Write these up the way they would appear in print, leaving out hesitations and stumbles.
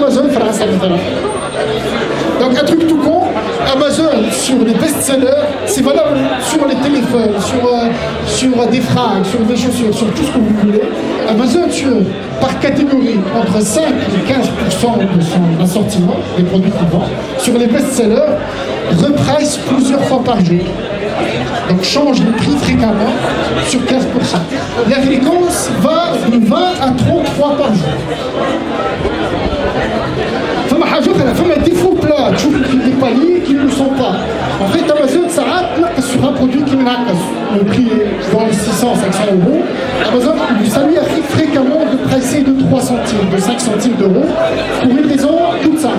Amazon France. Donc un truc tout con, Amazon sur les best-sellers, c'est valable sur les téléphones, sur des fringues, sur des chaussures, sur tout ce que vous voulez. Amazon par catégorie, entre 5 et 15% de son assortiment, des produits qu'il vend, sur les best-sellers, reprice plusieurs fois par jour. Donc change de prix fréquemment sur 15%. La fréquence va de 20 à 33 par jour. فما défaut plat, tu trouves des paliers qui ne le sont pas. En fait, Amazon s'arrête sur un produit qui le prix est dans les 600, 500 euros. Amazon, ça lui arrive fréquemment de pricer de 3 centimes, de 5 centimes d'euros, pour une raison toute simple.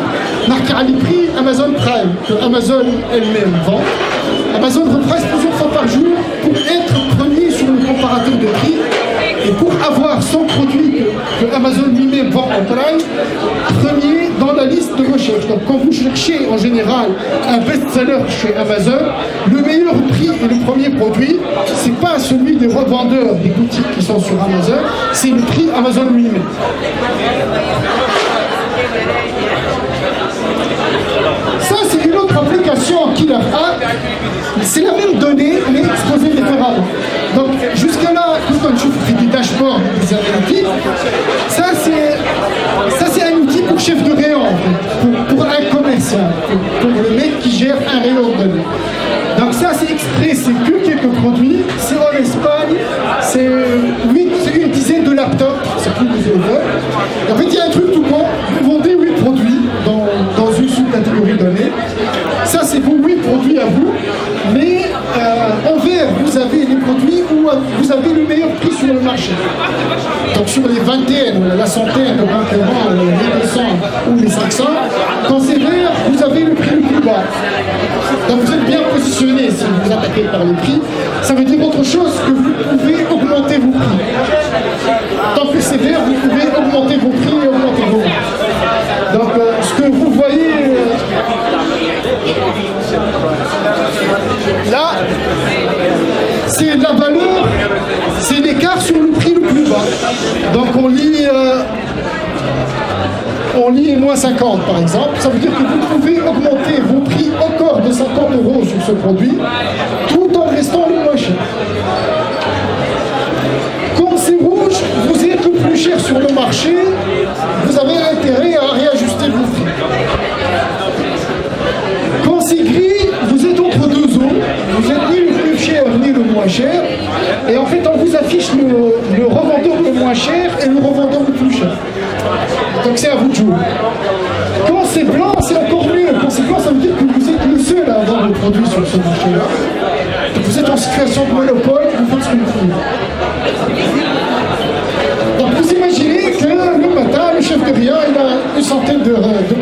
Marqué à les prix Amazon Prime, que Amazon elle-même vend. Amazon reprice plusieurs fois par jour pour être premier sur le comparateur de prix et pour avoir son produit que Amazon lui-même vend en Prime, premier dans la liste de recherche. Donc quand vous cherchez en général un best-seller chez Amazon, le meilleur prix et le premier produit, c'est pas celui des revendeurs des boutiques qui sont sur Amazon, c'est le prix Amazon lui-même. Ça, c'est une autre application Killer App. C'est la même donnée, mais exposée différemment. Donc, jusqu'à là, quand on fait des dashboards, des analytiques, ça, c'est un outil pour chef de rayon, en fait, pour un commercial, pour le mec qui gère un rayon de données. Donc, ça, c'est exprès, c'est que quelques produits. C'est en Espagne, c'est une dizaine de laptops, c'est plus de Et en fait, il y a un truc tout con, vous vendez 8 produits dans une sous-catégorie donnée. Ça, c'est vos 8 produits à vous, mais en vert, vous avez les produits où vous avez le meilleur prix sur le marché. Donc sur les vingtaines, la centaine de concurrents, les 200 ou les 500, quand c'est vert, vous avez le prix le plus bas. Donc vous êtes bien positionné si vous attaquez par les prix. Ça veut dire autre chose que vous pouvez augmenter vos prix. Tant que c'est vert, vous pouvez augmenter vos prix et augmenter vos prix. Donc ce que vous voyez là, c'est la valeur, c'est l'écart sur le prix le plus bas. Donc on lit moins 50 par exemple, ça veut dire que vous pouvez augmenter vos prix encore de 50 € sur ce produit, tout en restant le moins cher. Quand c'est rouge, vous êtes le plus cher sur le marché, vous avez intérêt à réajuster vos prix. Quand c'est gris, vous êtes entre deux eaux, vous êtes ni le plus cher ni le moins cher, et en fait on vous affiche le revendeur le moins cher et le revendeur le plus cher. Donc c'est à vous de jouer. Quand c'est blanc, c'est encore mieux. Quand c'est blanc, ça veut dire que vous êtes le seul à vendre le produit sur ce marché-là. Vous êtes en situation de monopole, vous faites ce que vous voulez. Donc vous imaginez que le matin, le chef de rien, il a une centaine de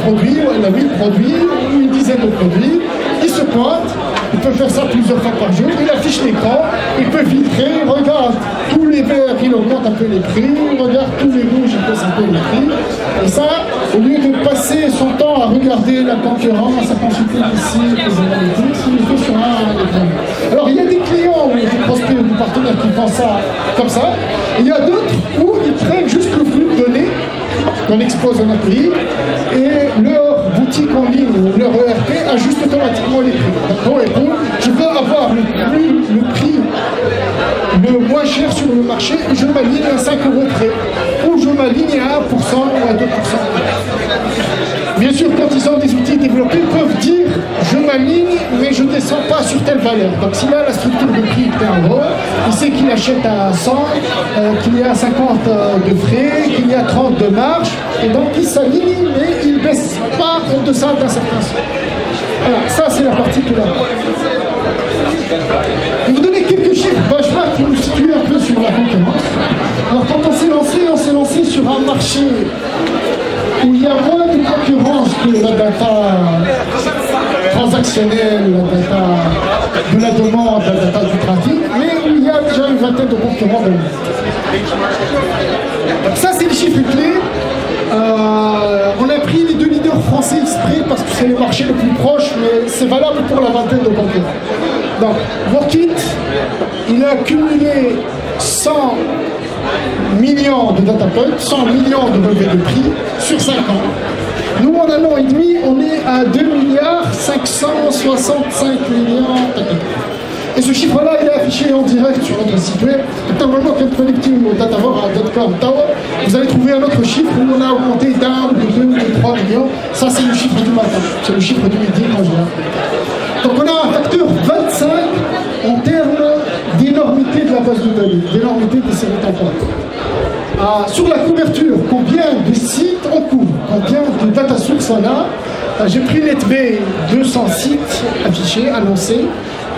produits, il a 1000 produits, ou une dizaine de produits, il se pointe, il peut faire ça plusieurs fois par jour, il affiche l'écran, il peut filtrer, il regarde tous les verts, il augmente un peu les prix, il regarde tous les rouges, il baisse un peu les prix, et ça, au lieu de passer son temps à regarder la concurrence, à consulter ici, les analytics, il le fait sur un écran. Alors il y a des clients ou des prospects ou des partenaires qui font ça comme ça, et il y a d'autres où ils prennent juste le flux de données qu'on expose en appli et leur boutique en ligne ou leur ERP ajuste automatiquement les prix. Donc on répond, je veux avoir le prix le moins cher sur le marché et je m'aligne à 5 € près ou je m'aligne à 1% ou à 2%. Bien sûr, quand ils ont des outils développés, ils peuvent dire je m'aligne mais je ne descends pas sur telle valeur. Donc s'il a la structure de prix est 1 €, il sait qu'il achète à 100, qu'il y a 50 de frais, qu'il y a 30 de marge, et donc il s'aligne mais il ne baisse pas en deçà d'un certain seuil. Voilà, ça c'est la partie qui est là. Je vais vous donner quelques chiffres benchmark pour nous situer un peu sur la concurrence. Alors quand on s'est lancé sur un marché où il y a moins de concurrence que la data transactionnelle, la data de la demande, la data du trafic, mais où il y a déjà une vingtaine de concurrents dans le monde. Ça, c'est les chiffres clés. On a pris les 2 leaders français exprès parce que c'est le marché le plus proche, mais c'est valable pour la vingtaine de concurrents. Donc, Workit, il a cumulé 100 millions de data points, 100 millions de relevés de prix sur 5 ans. un an et demi, on est à 2 milliards 565 millions. Et ce chiffre-là, il est affiché en direct sur notre site web. Normalement, quand vous connectez au datavor.com, vous allez trouver un autre chiffre où on a augmenté d'un, de 2, de 3 millions. Ça, c'est le chiffre du matin. C'est le chiffre du midi quand je viens. Donc, on a un facteur 25 en termes d'énormité de la base de données, d'énormité des séries temporelles. Sur la couverture, combien de sites on couvre, combien de data sources on a. J'ai pris NetBay 200 sites affichés, annoncés,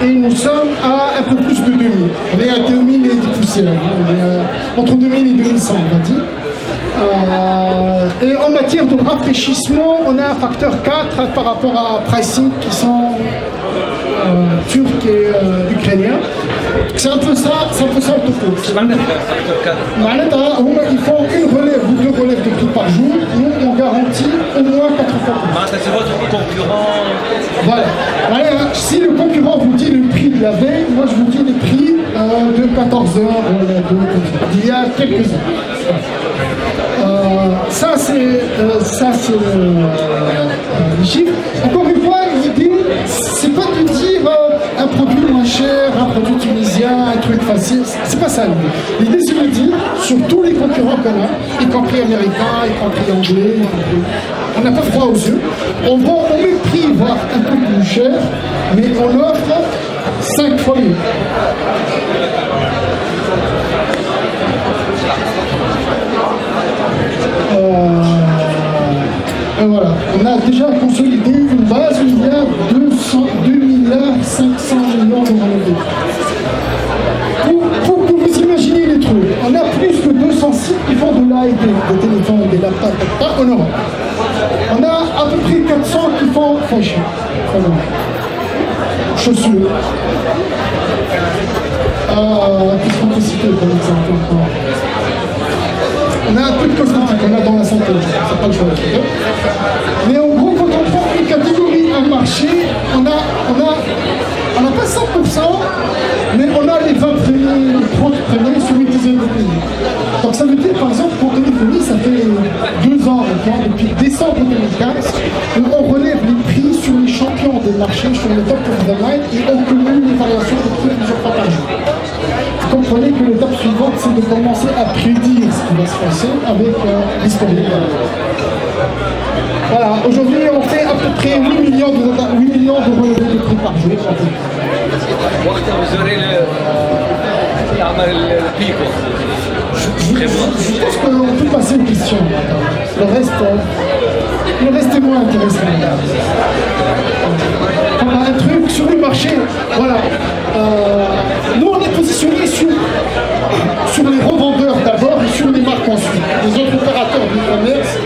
et nous sommes à un peu plus de 2000. On est à 2000 et des poussières, on est entre 2000 et 2100, on va dire. Et en matière de rafraîchissement, on a un facteur 4 par rapport à pricing qui sont turcs et ukrainiens. C'est un peu ça le topo. Ils font une relève ou deux relèves de prix par jour. Nous, on garantit au moins 4 fois. C'est votre concurrent. Voilà. Si le concurrent vous dit le prix de la veille, moi je vous dis le prix de 14 heures d'il y a quelques heures. Ça c'est les chiffres. Encore une fois, l'idée, c'est pas de dire un produit moins cher, un produit tunisien, un truc facile. C'est pas ça l'idée. L'idée, c'est de dire sur tous les concurrents qu'on a, y compris américains, y compris anglais, on n'a pas froid aux yeux. On met le prix, voire un peu plus cher, mais on offre 5 fois mieux. Voilà, on a déjà consolidé une base où il y a 2 milliards 500 millions de revenus. Pour que vous imaginez les trucs, on a plus que 200 sites qui font de l'AID, des téléphones, des laptops, en Europe. On a à peu près 400 qui font fashion, chaussures. Qu'est-ce qu'on peut citer comme exemple? On a un peu de cosmétique, on a dans la santé, c'est pas le choix. Mais en gros, quand on prend une catégorie, un marché, on n'a pas 100%, mais on a les 20 premiers, les 30 premiers sur une dizaine de pays. Donc ça veut dire, par exemple, pour téléphonie, ça fait 2 ans maintenant, depuis décembre 2015, où on relève les prix sur les champions des marchés, sur les top of the line, et on cumule les variations de prix plusieurs fois par jour. Vous comprenez que l'étape suivante, c'est de commencer à prédire ce qui va se passer avec l'historique. Voilà, aujourd'hui, on fait à peu près 8 millions de relevés de prix par jour. Vous aurez Je pense qu'on peut passer aux questions. Le reste est moins intéressant. On a un truc sur le marché. Voilà. Nous, on est positionné sur les revendeurs d'abord et sur les marques ensuite. Les autres opérateurs du commerce,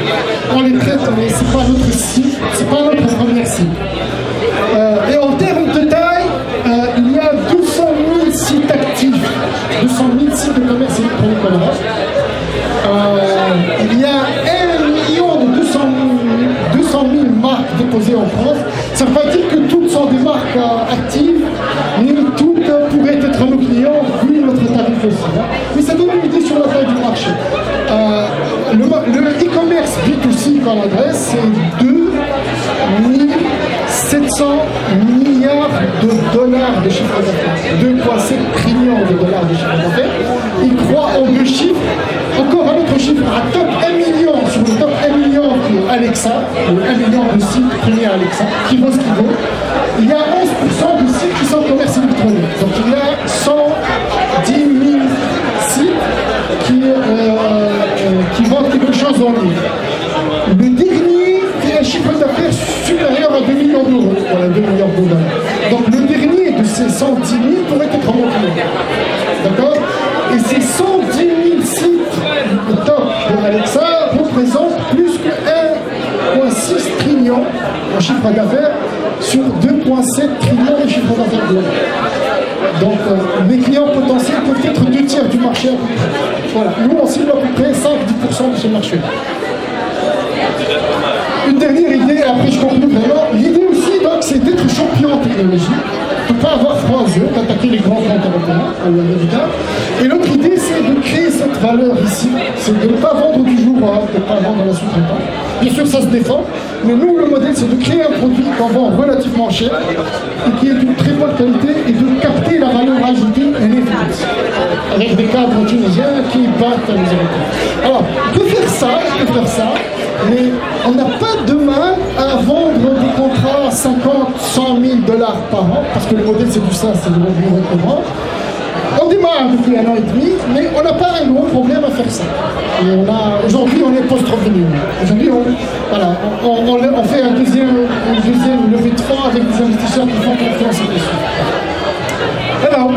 on les traite, mais ce n'est pas notre cible, c'est pas notre première cible. Et en termes de taille, il y a 200 000 sites actifs, 200 000 sites de commerce électronique en Europe. Il y a 1 million de 200 000 marques déposées en France. Ça ne veut pas dire que toutes sont des marques actives, mais toutes pourraient être nos clients vu notre tarif aussi. Hein. Mais ça donne une idée sur la taille du marché. Le e-commerce B2C qu'on adresse, c'est 2 700 milliards de dollars de chiffre d'affaires. 2,7 trillions de dollars de chiffre d'affaires. Il croit en 2 chiffres. Encore un autre chiffre, un top 1 million, sur le top 1 million pour Alexa, 1 million de sites premiers Alexa, qui vaut ce qu'il vaut. Il y a 11% de sites qui sont en commerce électronique. Donc il y a 110 000 sites qui vendent quelque chose en ligne. Le dernier fait un chiffre d'affaires supérieur à 2 millions d'euros, voilà, 2 milliards de dollars. Donc le dernier de ces 110 000 pourrait être mon client. D'accord? Et ces 110 000 sites top de Alexa représentent plus que 1,6 trillion en chiffre d'affaires sur 2,7 trillions de chiffre d'affaires global. Donc mes clients potentiels peuvent être 2 tiers du marché. Voilà. Nous on cible à peu près 5-10% de ce marché. Une dernière idée, après je conclue vraiment. L'idée aussi, donc, c'est d'être champion en technologie. On ne peut pas avoir froid aux yeux, d'attaquer les grands comptes européens ou américains. Et l'autre idée, c'est de créer cette valeur ici. C'est de ne pas vendre du jour au de ne pas vendre la sous-traitance. Bien sûr, ça se défend, Mais nous, le modèle, c'est de créer un produit qu'on vend relativement cher et qui est d'une très bonne qualité et de capter la valeur ajoutée et l'efficace avec des cadres tunisiens qui battent les Européens. Alors, on peut faire ça, mais on n'a pas de mal à vendre des contrats à 50, 100 000 dollars par an, parce que le modèle, c'est du ça, c'est le revenu récurrent. On démarre depuis 1 an et demi, mais on n'a pas un gros problème à faire ça. Aujourd'hui, on est post-revenu. Aujourd'hui, on fait une deuxième levée de fonds avec des investisseurs qui font confiance dessus. Alors,